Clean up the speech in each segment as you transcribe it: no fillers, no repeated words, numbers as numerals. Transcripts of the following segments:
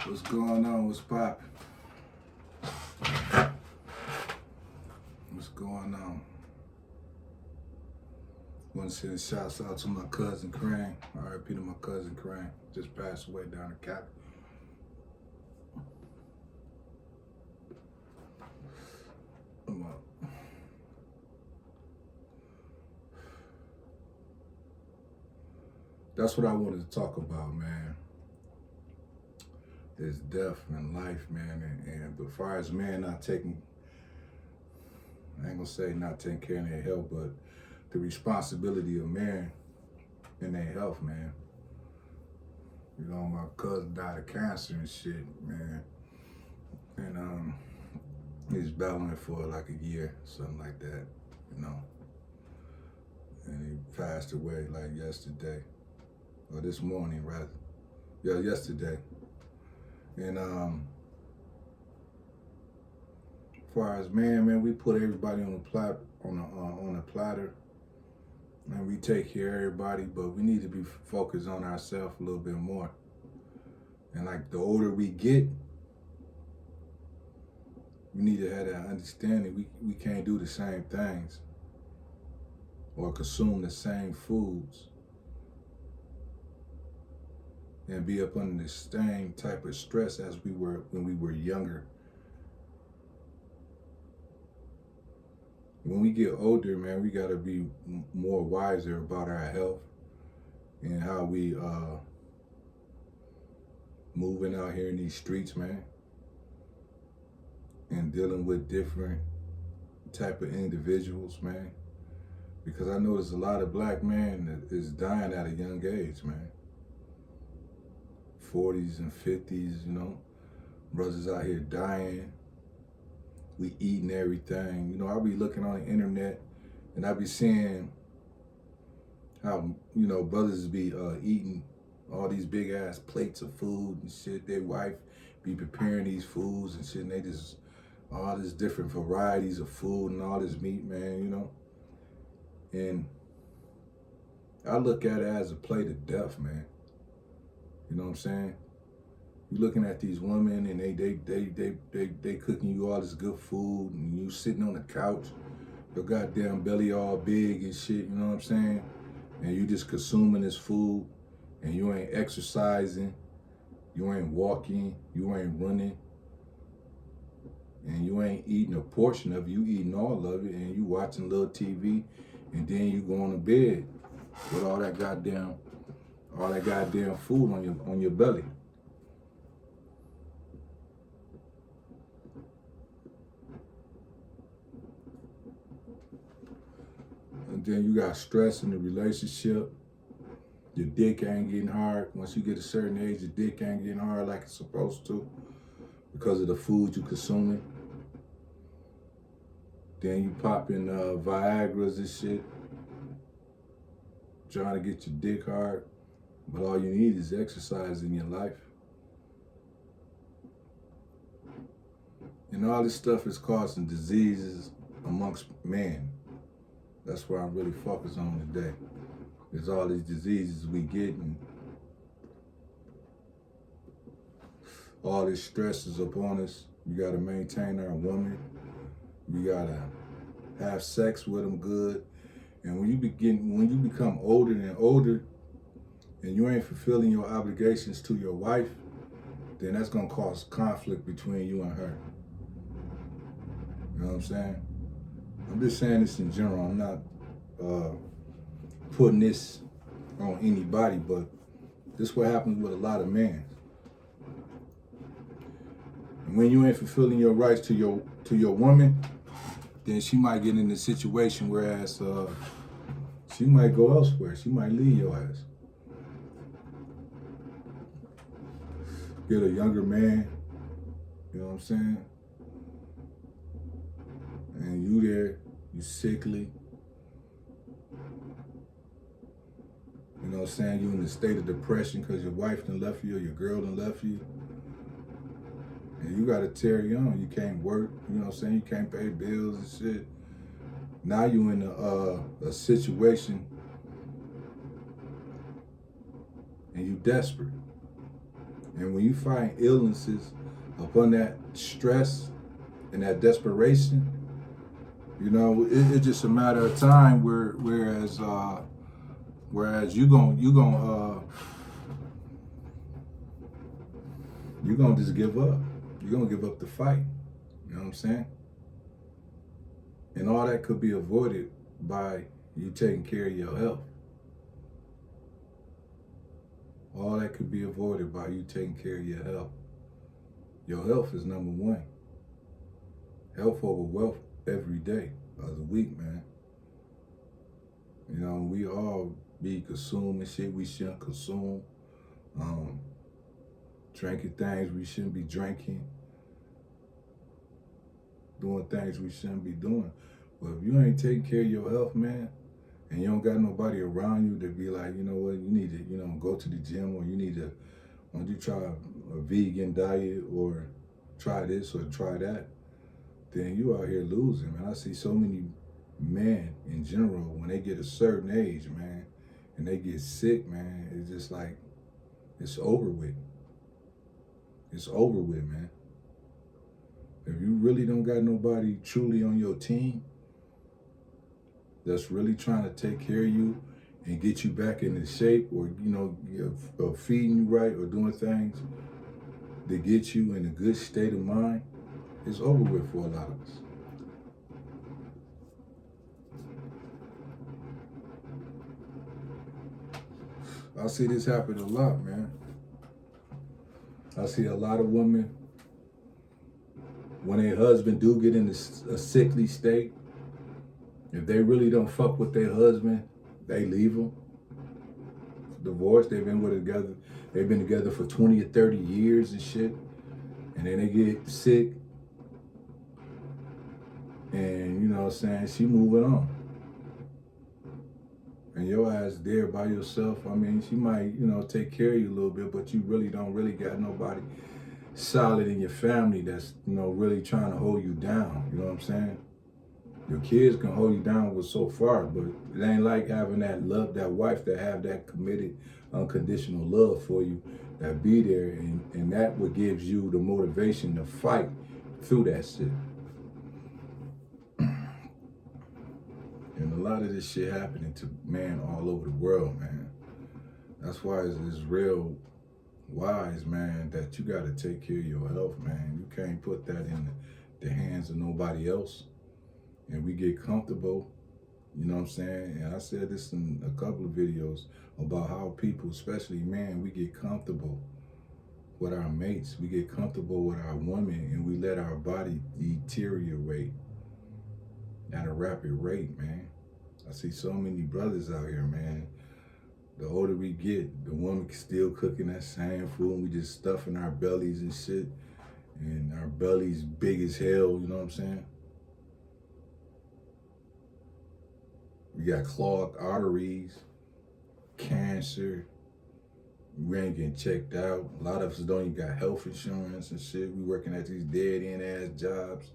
What's going on? What's poppin'? What's going on? Want to send shouts out to my cousin Crane. R.I.P. to my cousin Crane. Just passed away down in Cali. Come on. That's what I wanted to talk about, man. Is death and life, man. And as far as man not taking, I ain't gonna say not taking care of their health, but the responsibility of man and their health, man. You know, my cousin died of cancer and shit, man. And he's battling for like a year, something like that, you know. And he passed away like yesterday, or this morning rather. Yeah, yesterday. And as far as man, we put everybody on a platter, and we take care of everybody, but we need to be focused on ourselves a little bit more. And like the older we get, we need to have that understanding. We can't do the same things or consume the same foods and be up under the same type of stress as we were when we were younger. When we get older, man, we gotta be more wiser about our health and how we moving out here in these streets, man, and dealing with different type of individuals, man. Because I know there's a lot of black men that is dying at a young age, man. 40s and 50s, you know, brothers out here dying. We eating everything. You know, I'll be looking on the internet and I'll be seeing how, you know, brothers be eating all these big ass plates of food and shit. Their wife be preparing these foods and shit, and they just, all these different varieties of food and all this meat, man, you know. And I look at it as a plate of death, man. You know what I'm saying? You looking at these women and they cooking you all this good food, and you sitting on the couch, your goddamn belly all big and shit, you know what I'm saying? And you just consuming this food, and you ain't exercising, you ain't walking, you ain't running, and you ain't eating a portion of it, you eating all of it, and you watching little TV, and then you going to bed with all that goddamn food on your belly. And then you got stress in the relationship. Your dick ain't getting hard. Once you get a certain age, your dick ain't getting hard like it's supposed to because of the food you consuming. Then you popping Viagra's and shit, trying to get your dick hard. But all you need is exercise in your life. And all this stuff is causing diseases amongst men. That's where I'm really focused on today. There's all these diseases we get, and all this stress is upon us. We gotta maintain our woman. We gotta have sex with them good. And when you become older and older, and you ain't fulfilling your obligations to your wife, then that's gonna cause conflict between you and her. You know what I'm saying? I'm just saying this in general. I'm not putting this on anybody, but this is what happens with a lot of men. And when you ain't fulfilling your rights to your woman, then she might get in a situation whereas she might go elsewhere. She might leave your ass. Get a younger man, you know what I'm saying? And you there, you sickly. You know what I'm saying? You in a state of depression because your wife done left you or your girl done left you. And you gotta carry on. You can't work, you know what I'm saying? You can't pay bills and shit. Now you in a situation and you desperate. And when you find illnesses upon that stress and that desperation, you know, it's just a matter of time. Whereas you gonna just give up. You're gonna give up the fight. You know what I'm saying? And all that could be avoided by you taking care of your health. All that could be avoided by you taking care of your health. Your health is number one. Health over wealth every day of the week, man. You know, we all be consuming shit we shouldn't consume. Drinking things we shouldn't be drinking. Doing things we shouldn't be doing. But if you ain't taking care of your health, man, and you don't got nobody around you to be like, you know what, you need to, you know, go to the gym, or you need to, why don't you try a vegan diet, or try this or try that, then you out here losing, man. I see so many men in general, when they get a certain age, man, and they get sick, man, it's just like, it's over with. It's over with, man. If you really don't got nobody truly on your team that's really trying to take care of you and get you back into shape, or, you know, feeding you right, or doing things to get you in a good state of mind, it's over with for a lot of us. I see this happen a lot, man. I see a lot of women, when their husband do get in a sickly state, if they really don't fuck with their husband, they leave them. Divorced, they've been together for 20 or 30 years and shit. And then they get sick. And, you know what I'm saying, she moving on. And your ass there by yourself, I mean, she might, you know, take care of you a little bit, but you really don't got nobody solid in your family that's, you know, really trying to hold you down. You know what I'm saying? Your kids can hold you down with so far, but it ain't like having that love, that wife that have that committed, unconditional love for you, that be there, and that what gives you the motivation to fight through that shit. And a lot of this shit happening to men all over the world, man. That's why it's real wise, man, that you got to take care of your health, man. You can't put that in the hands of nobody else. And we get comfortable, you know what I'm saying? And I said this in a couple of videos about how people, especially men, we get comfortable with our mates. We get comfortable with our women, and we let our body deteriorate at a rapid rate, man. I see so many brothers out here, man. The older we get, the woman still cooking that same food, and we just stuffing our bellies and shit. And our bellies big as hell, you know what I'm saying? We got clogged arteries, cancer. We ain't getting checked out. A lot of us don't even got health insurance and shit. We working at these dead-end ass jobs.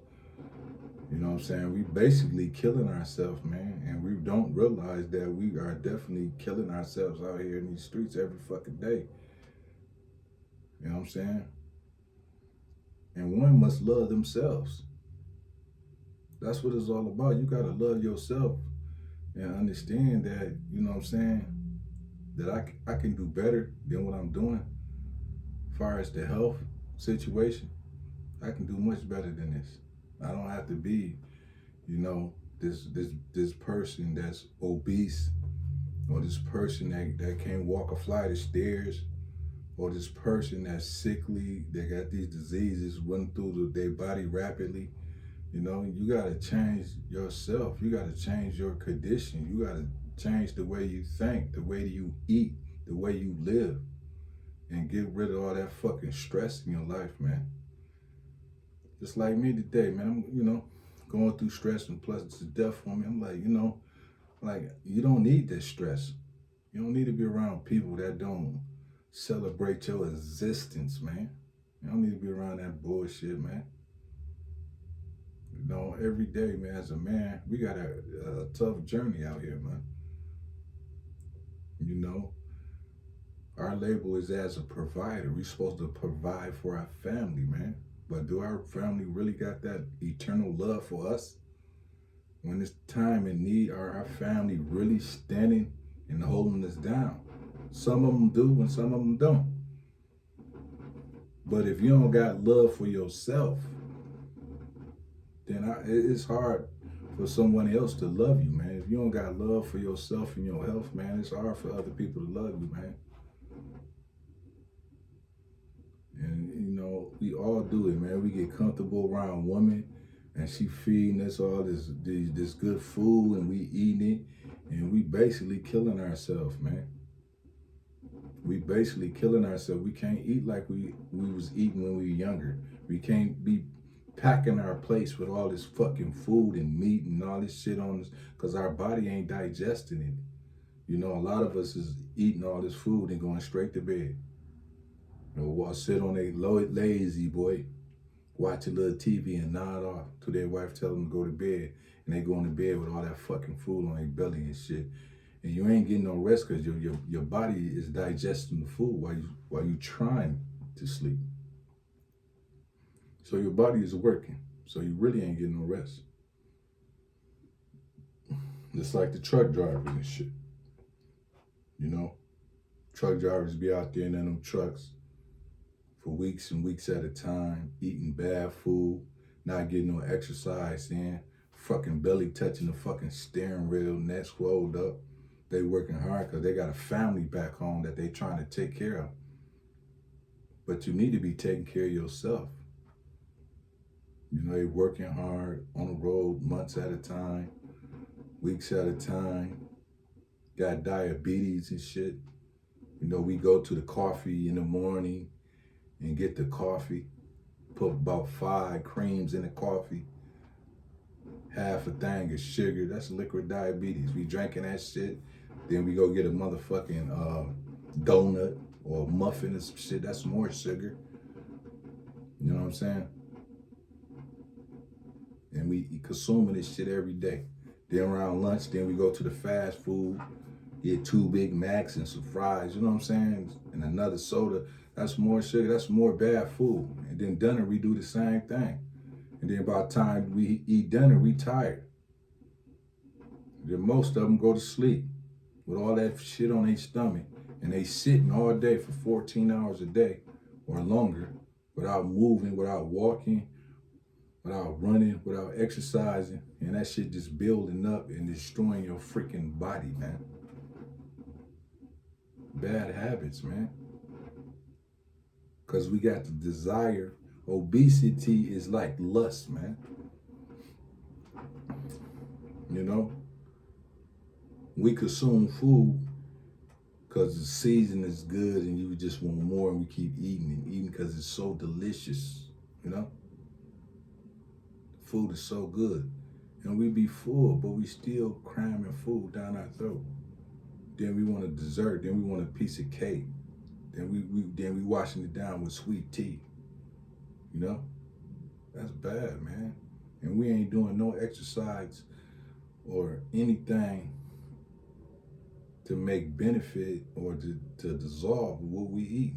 You know what I'm saying? We basically killing ourselves, man. And we don't realize that we are definitely killing ourselves out here in these streets every fucking day. You know what I'm saying? And one must love themselves. That's what it's all about. You gotta love yourself and understand that, you know what I'm saying, that I can do better than what I'm doing. As far as the health situation, I can do much better than this. I don't have to be, you know, this person that's obese, or this person that can't walk a flight of stairs, or this person that's sickly, that got these diseases running through their body rapidly. You know, you gotta change yourself. You gotta change your condition. You gotta change the way you think, the way you eat, the way you live, and get rid of all that fucking stress in your life, man. Just like me today, man. I'm, you know, going through stress, and plus it's a death for me. I'm like, you know, like, you don't need this stress. You don't need to be around people that don't celebrate your existence, man. You don't need to be around that bullshit, man. You know, every day, man, as a man, we got a tough journey out here, man. You know, Our label is as a provider. We're supposed to provide for our family, man. But do our family really got that eternal love for us? When it's time in need, are our family really standing and holding us down? Some of them do and some of them don't. But if you don't got love for yourself, then it's hard for someone else to love you, man. If you don't got love for yourself and your health, man, it's hard for other people to love you, man. And we all do it, man. We get comfortable around women, and she feeding us all this good food, and we eating it, and we basically killing ourselves, man. We basically killing ourselves. We can't eat like we was eating when we were younger. We can't be packing our plates with all this fucking food and meat and all this shit on us, because our body ain't digesting it. A lot of us is eating all this food and going straight to bed. Sit on a lazy boy, watch a little TV and nod off till their wife tell them to go to bed, and they going to bed with all that fucking food on their belly and shit. And you ain't getting no rest because your body is digesting the food while you trying to sleep. So your body is working. So you really ain't getting no rest. Just like the truck drivers and shit. Truck drivers be out there in them trucks for weeks and weeks at a time, eating bad food, not getting no exercise in, fucking belly touching the fucking steering wheel, neck swelled up. They working hard because they got a family back home that they trying to take care of. But you need to be taking care of yourself. They working hard on the road months at a time, weeks at a time, got diabetes and shit. We go to the coffee in the morning and get the coffee, put about 5 creams in the coffee, half a thing of sugar. That's liquid diabetes. We drinking that shit. Then we go get a motherfucking donut or a muffin or some shit. That's more sugar. You know what I'm saying? And we consuming this shit every day. Then around lunch, then we go to the fast food, get 2 Big Macs and some fries, you know what I'm saying? And another soda. That's more sugar, that's more bad food. And then dinner, we do the same thing. And then by the time we eat dinner, we tired. Then most of them go to sleep with all that shit on their stomach, and they sitting all day for 14 hours a day or longer without moving, without walking, without running, without exercising, and that shit just building up and destroying your freaking body, man. Bad habits, man. Because we got the desire. Obesity is like lust, man. We consume food because the season is good and you just want more, and we keep eating and eating because it's so delicious, Food is so good. And we be full, but we still cramming food down our throat. Then we want a dessert, then we want a piece of cake. Then we washing it down with sweet tea. That's bad, man. And we ain't doing no exercise or anything to make benefit or to dissolve what we eat.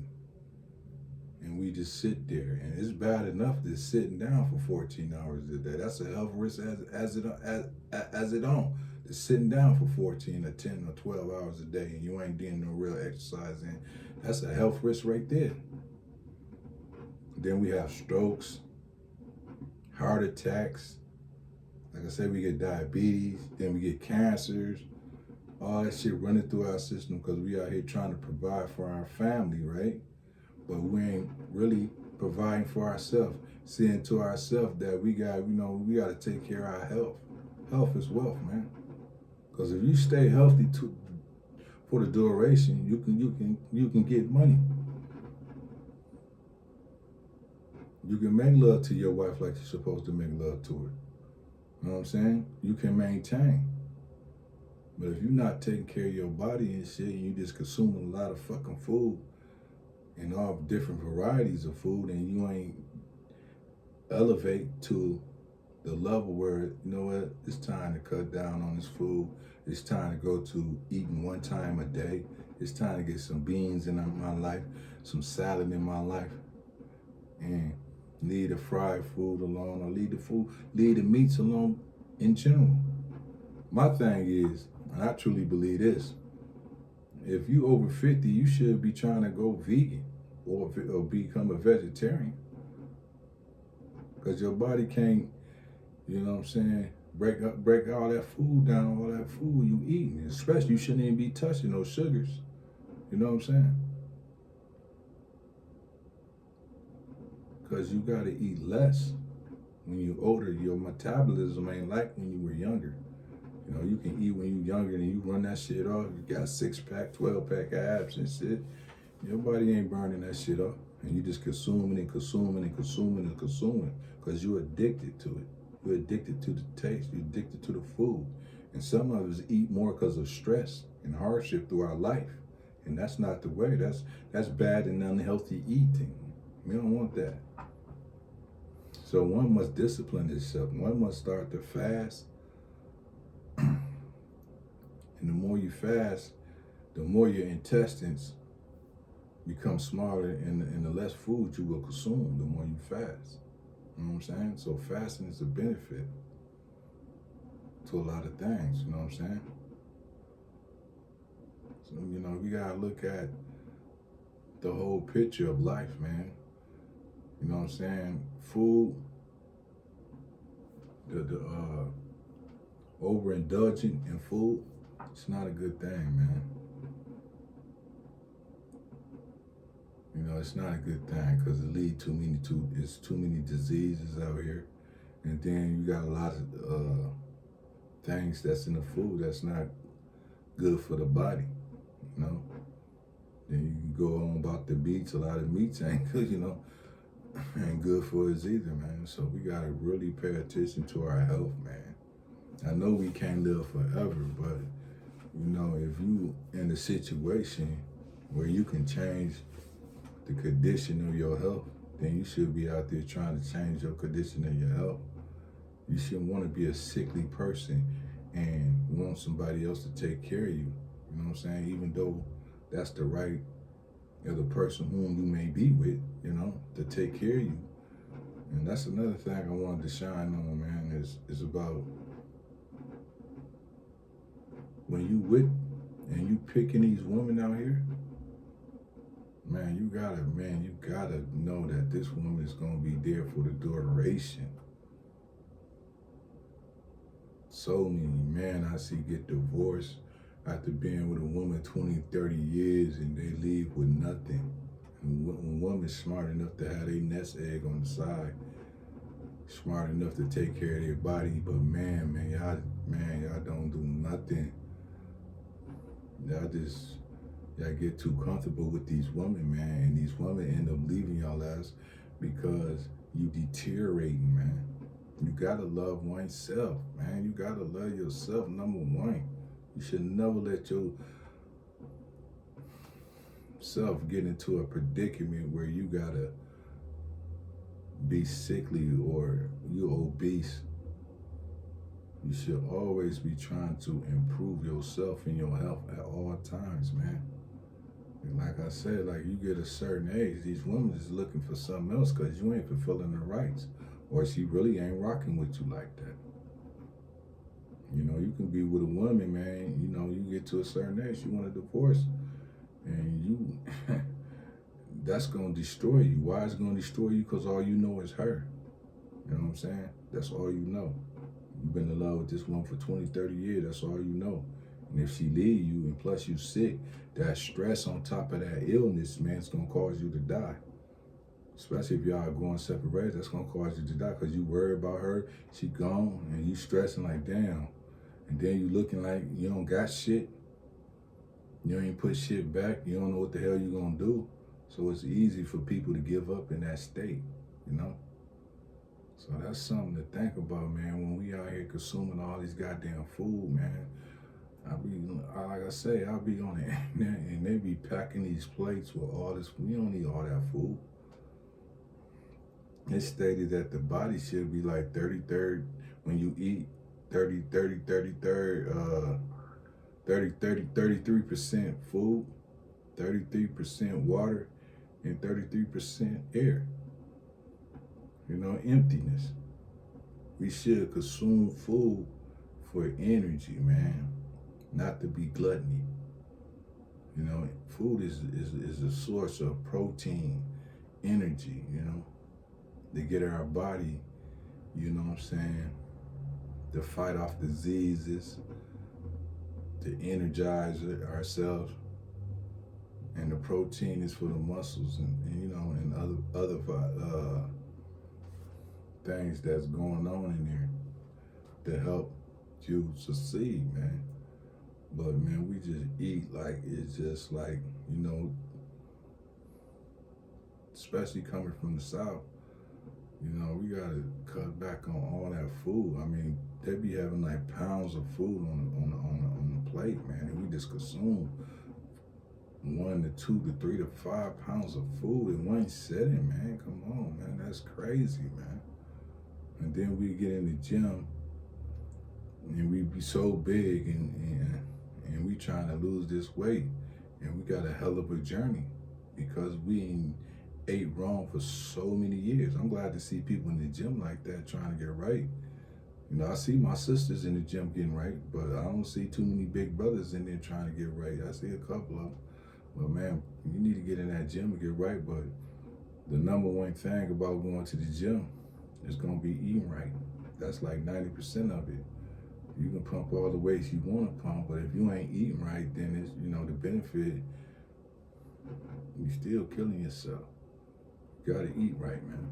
And we just sit there, and it's bad enough to sitting down for 14 hours a day. That's a health risk as it on. To sitting down for 14 or 10 or 12 hours a day, and you ain't getting no real exercise in. That's a health risk right there. Then we have strokes, heart attacks. Like I said, we get diabetes, then we get cancers. All that shit running through our system because we out here trying to provide for our family, right? But we ain't really providing for ourselves, seeing to ourselves that we got to take care of our health. Health is wealth, man. Because if you stay healthy for the duration, you can get money. You can make love to your wife like you're supposed to make love to her. You know what I'm saying? You can maintain. But if you're not taking care of your body and shit, and you just consuming a lot of fucking food and all different varieties of food, and you ain't elevate to the level where, it's time to cut down on this food. It's time to go to eating one time a day It's time to get some beans in my life, some salad in my life, and leave the fried food alone, or leave the meats alone in general. My thing is, and I truly believe this, if you over 50, you should be trying to go vegan or become a vegetarian. Because your body can't, you know what I'm saying, break all that food down, all that food you eating. Especially you shouldn't even be touching those sugars. You know what I'm saying? Because you got to eat less. When you're older, your metabolism ain't like when you were younger. You know, you can eat when you're younger and you run that shit off. You got 6-pack, 12-pack abs and shit. Your body ain't burning that shit off. And you just consuming and consuming and consuming and consuming because you're addicted to it. You're addicted to the taste. You're addicted to the food. And some of us eat more because of stress and hardship through our life. And that's not the way. That's bad and unhealthy eating. We don't want that. So one must discipline itself. One must start to fast. And the more you fast, the more your intestines become smaller, and the less food you will consume, the more you fast. You know what I'm saying? So fasting is a benefit to a lot of things, you know what I'm saying? So, you know, we gotta look at the whole picture of life, man. You know what I'm saying? Food, the overindulging in food, it's not a good thing, man. You know, it's not a good thing because it leads it's too many diseases out here. And then you got a lot of things that's in the food that's not good for the body, you know. Then you can go on about the meats. A lot of meats ain't good, you know, ain't good for us either, man. So we gotta really pay attention to our health, man. I know we can't live forever, but you know, if you in a situation where you can change the condition of your health, then you should be out there trying to change your condition of your health. You shouldn't want to be a sickly person and want somebody else to take care of you. You know what I'm saying? Even though that's the right of the person whom you may be with, you know, to take care of you. And that's another thing I wanted to shine on, man, is about when you with and you picking these women out here, man, you gotta know that this woman is gonna be there for the duration. So many men I see get divorced after being with a woman 20, 30 years and they leave with nothing. And when woman's smart enough to have a nest egg on the side, smart enough to take care of their body, but y'all don't do nothing. Y'all get too comfortable with these women, man, and these women end up leaving y'all ass because you deteriorating, man. You gotta love oneself, man. You gotta love yourself, number one. You should never let yourself get into a predicament where you gotta be sickly or you're obese. You should always be trying to improve yourself and your health at all times, man. And like I said, like you get a certain age, these women is looking for something else because you ain't fulfilling her rights. Or she really ain't rocking with you like that. You know, you can be with a woman, man, you know, you get to a certain age, you want a divorce, and you, that's going to destroy you. Why is it going to destroy you? Because all you know is her. You know what I'm saying? That's all you know. You've been in love with this woman for 20, 30 years, that's all you know. And if she leave you, and plus you sick, that stress on top of that illness, man, it's going to cause you to die. Especially if y'all going separate ways, that's gonna cause you to die because you worry about her, she gone, and you stressing like damn. And then you looking like you don't got shit. You ain't put shit back. You don't know what the hell you gonna do. So it's easy for people to give up in that state, you know? So that's something to think about, man, when we out here consuming all these goddamn food, man. Like I say, I'll be on the internet and they be packing these plates with all this. We don't need all that food. It's stated that the body should be like 33rd when you eat 33% food 33% water and 33% air. You know, emptiness. We should consume food for energy, man, not to be gluttony. You know, food is a source of protein, energy, you know, to get our body, you know what I'm saying, to fight off diseases, to energize ourselves. And the protein is for the muscles and you know, and other things that's going on in there to help you succeed, man. But man, we just eat like it's just like, you know, especially coming from the South, you know, we gotta cut back on all that food. I mean, they be having like pounds of food on the plate, man, and we just consume 1 to 2 to 3 to 5 pounds of food in one sitting, man. Come on, man, that's crazy, man. And then we get in the gym and we be so big and we trying to lose this weight, and we got a hell of a journey because we ate wrong for so many years. I'm glad to see people in the gym like that trying to get right. You know, I see my sisters in the gym getting right, but I don't see too many big brothers in there trying to get right. I see a couple of them. But man, you need to get in that gym and get right. But the number one thing about going to the gym is going to be eating right. That's like 90% of it. You can pump all the weights you want to pump, but if you ain't eating right, then it's, you know, the benefit, you're still killing yourself. You gotta eat right, man.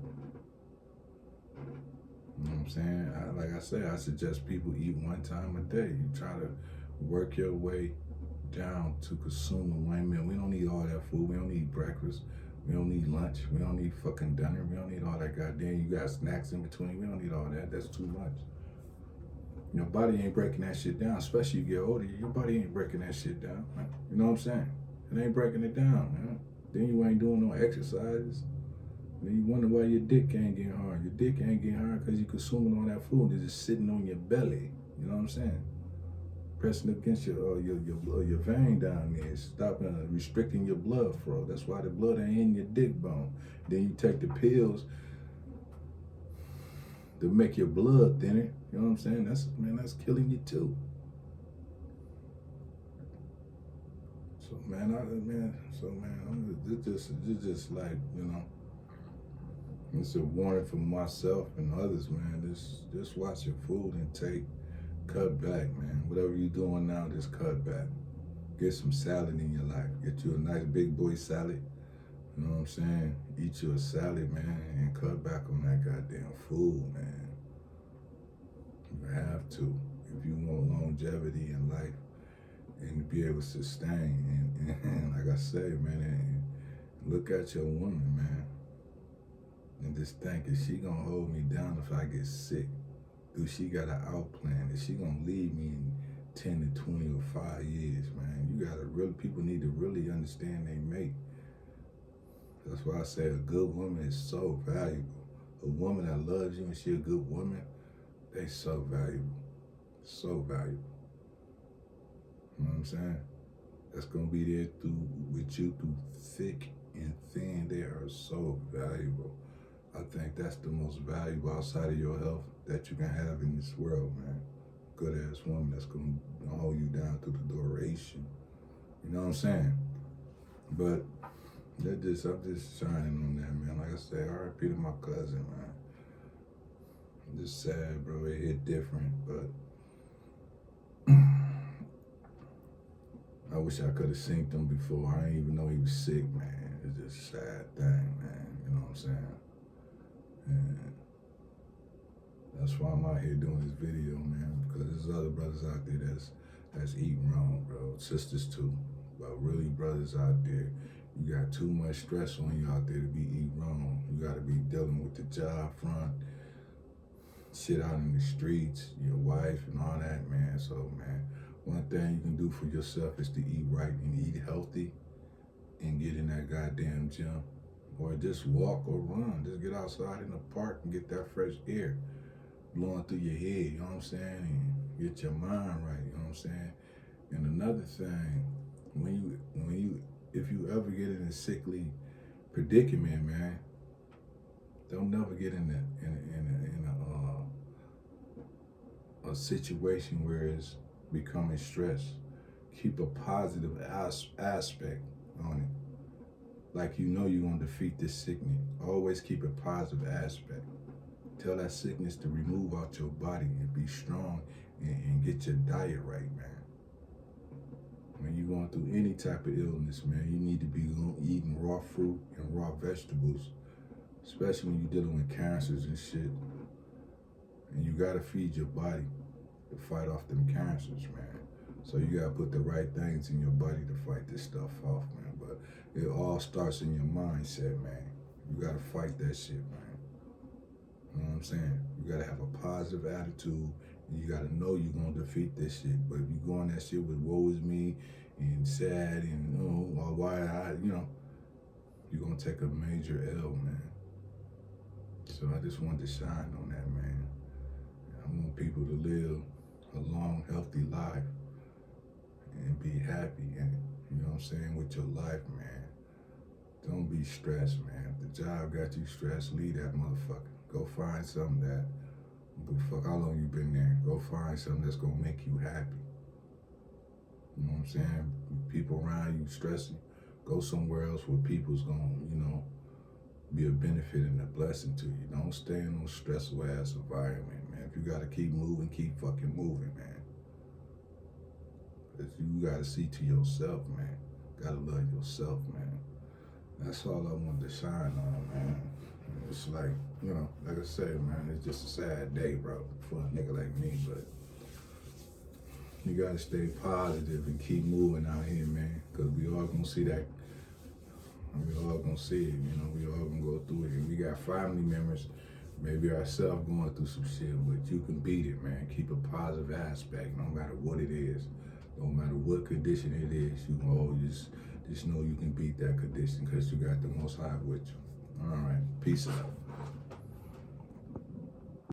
You know what I'm saying? Like I say, I suggest people eat 1 time a day. You try to work your way down to consuming 1 meal. We don't need all that food. We don't need breakfast. We don't need lunch. We don't need fucking dinner. We don't need all that goddamn. You got snacks in between. We don't need all that. That's too much. Your body ain't breaking that shit down, especially you get older. Your body ain't breaking that shit down. You know what I'm saying? It ain't breaking it down, man. Then you ain't doing no exercises. Then you wonder why your dick ain't getting hard. Your dick ain't getting hard because you consuming all that food. It's just sitting on your belly. You know what I'm saying? Pressing against your vein down there, stopping restricting your blood flow. That's why the blood ain't in your dick bone. Then you take the pills to make your blood thinner. You know what I'm saying? That's killing you too. So man, it's just like, you know, it's a warning for myself and others, man. Just watch your food intake, cut back, man. Whatever you're doing now, just cut back. Get some salad in your life. Get you a nice big boy salad. You know what I'm saying? Eat you a salad, man, and cut back on that goddamn food, man. You have to if you want longevity in life and to be able to sustain. And like I say, man, and look at your woman, man, and just think, is she gonna hold me down if I get sick? Do she got an out plan? Is she gonna leave me in 10 to 20 or 5 years, man? You gotta really, people need to really understand they mate. That's why I say a good woman is so valuable. A woman that loves you and she a good woman, they so valuable. So valuable. You know what I'm saying? That's gonna be there with you through thick and thin. They are so valuable. I think that's the most valuable outside of your health that you can have in this world, man. Good ass woman that's gonna hold you down through the duration. You know what I'm saying? But I'm just shining on that, man. Like I say, R.I.P. to my cousin, man. I'm just sad, bro. It hit different, but I wish I could have seen him before. I didn't even know he was sick, man. It's just a sad thing, man. You know what I'm saying? And that's why I'm out here doing this video, man, because there's other brothers out there that's eating wrong, bro. Sisters too, but really brothers out there. You got too much stress on you out there to be eating wrong. You got to be dealing with the job front, shit out in the streets, your wife and all that, man. So, man, one thing you can do for yourself is to eat right and eat healthy and get in that goddamn gym. Or just walk or run. Just get outside in the park and get that fresh air blowing through your head, you know what I'm saying? And get your mind right, you know what I'm saying? And another thing, if you ever get in a sickly predicament, man, don't never get in a situation where it's becoming stress. Keep a positive aspect on it. Like you know you're gonna defeat this sickness. Always keep a positive aspect. Tell that sickness to remove out your body and be strong and get your diet right, man. When you're going through any type of illness, man, you need to be eating raw fruit and raw vegetables, especially when you're dealing with cancers and shit. And you gotta feed your body to fight off them cancers, man. So you gotta put the right things in your body to fight this stuff off, man. But it all starts in your mindset, man. You gotta fight that shit, man. You know what I'm saying? You gotta have a positive attitude, and you gotta know you're gonna defeat this shit. But if you go on that shit with woe is me and sad and why I, you're gonna take a major L, man. So I just wanted to shine on that, man. I want people to live a long, healthy life and be happy, and you know what I'm saying, with your life, man. Don't be stressed, man. If the job got you stressed, leave that motherfucker. Go find something that, fuck how long you been there. Go find something that's gonna make you happy. You know what I'm saying? People around you stressing, go somewhere else where people's gonna, be a benefit and a blessing to you. Don't stay in no stressful ass environment, man. If you gotta keep moving, keep fucking moving, man. Cause you gotta see to yourself, man. Gotta love yourself, man. That's all I wanted to shine on, man. It's like, like I said, man, it's just a sad day, bro, for a nigga like me, but you gotta stay positive and keep moving out here, man, because we all gonna see that. We all gonna see it, we all gonna go through it. And we got family members, maybe ourselves going through some shit, but you can beat it, man. Keep a positive aspect, no matter what it is. No matter what condition it is, you can always just know you can beat that condition because you got the Most High with you. All right, peace out.